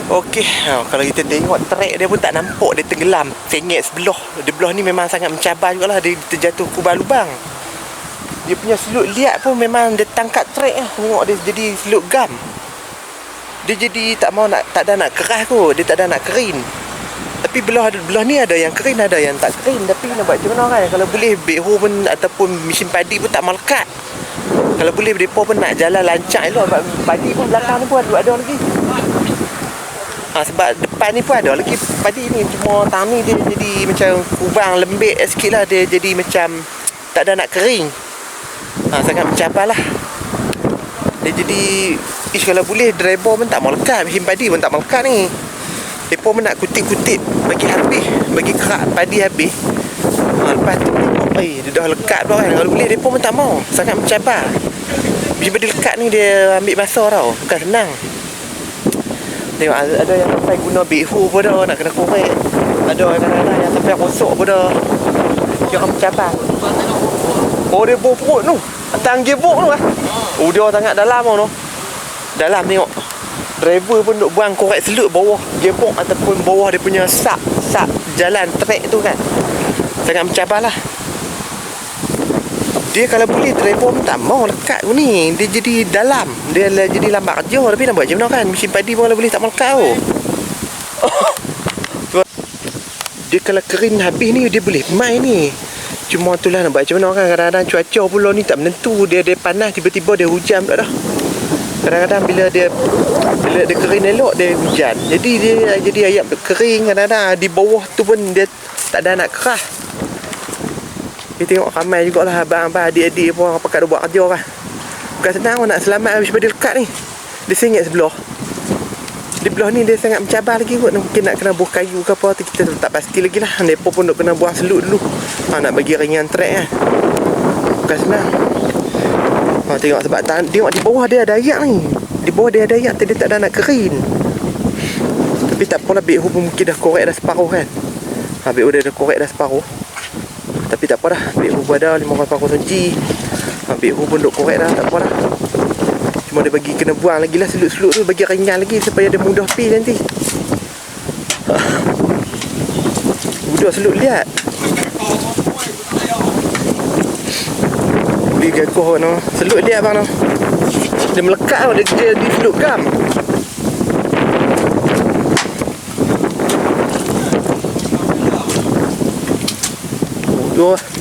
Okey, kalau kita tengok trek dia pun tak nampak dia tenggelam. Sengit sebelah. Di belah ni memang sangat mencabar jugalah. Dia terjatuh kubah lubang. Dia punya selut liat pun memang dia tangkap trek lah. Tengok dia jadi selut gam. Dia jadi tak ada nak keras kot. Dia tak ada nak kering. Tapi belah ni ada yang kering, ada yang tak kering. Tapi nak buat macam mana kan? Kalau boleh backhoe pun ataupun mesin padi pun tak melekat. Kalau boleh mereka pun nak jalan lancar elok. Sebab padi pun belakang ni pun ada lagi. Sebab depan ni pun ada lagi padi ni. Cuma tang ni dia jadi macam kubang lembik sikit lah. Dia jadi macam tak ada nak kering. Sangat mencabar lah. Dia jadi kalau boleh driver pun tak mau lekat. Mesin padi pun tak mau lekat ni. Mereka pun nak kutip-kutip bagi habis, bagi kerak padi habis. Lepas tu dia dah lekat pula kan. Kalau boleh mereka pun tak mau. Sangat mencabar. Mesin padi lekat ni dia ambil masa tau. Bukan senang. Tengok ada yang sampai guna backhoe pun dah nak kena korek. Ada kadang-kadang yang sampai rosak pun dah. Dia orang mencabar. Oh dia bau perut tu. Atas gearbox tu lah. Oh dia sangat dalam tu. Dalam tengok. Driver pun duk buang korek selut bawah gearbox ataupun bawah dia punya sak jalan trek tu kan. Sangat mencabar lah. Dia kalau boleh driver pun tak mau lekat ni. Dia jadi dalam. Dia jadi lambat kerja. Tapi nak buat macam mana kan. Mesin padi pun kalau boleh tak mau lekat tu. Dia kalau kering habis ni dia boleh main ni. Cuma itulah nak buat macam mana kan. Kadang-kadang cuaca pula ni tak menentu. Dia panas tiba-tiba dia hujan pula dah. Kadang-kadang bila dia kering elok dia hujan. Jadi dia jadi ayam kering. Kadang-kadang di bawah tu pun dia tak ada nak kerah. Kita tengok ramai jugalah abang-abang adik-adik pun orang pakat buat kerja kan. Bukan senang nak selamat habis pada lekat ni. Dia sengit sebelah. Di belah ni dia sangat mencabar lagi kot. Mungkin nak kena buah kayu ke apa tu kita tak pasti lagi lah. Mereka pun nak kena buang selut dulu. Nak bagi ringan trek kan. Bukan senang. Tengok sebab tengok di bawah dia ada ayak ni. Di bawah dia ada ayak. Dia tak ada nak kering. Tapi tak apalah. backhoe pun mungkin dah korek dah separuh kan. Backhoe dia dah korek dah separuh. Tapi tak apa dah. backhoe pun ada 540 cm. backhoe pun duk korek dah. Tak apa dah. Cuma dia bagi kena buang lagi lah selut-selut tu. Bagi ringan lagi supaya dia mudah pi nanti. Mudah selut liat. Beli gagoh no. Selut liat bang no. Dia melekat tau. Dia di selut gam. Mudah.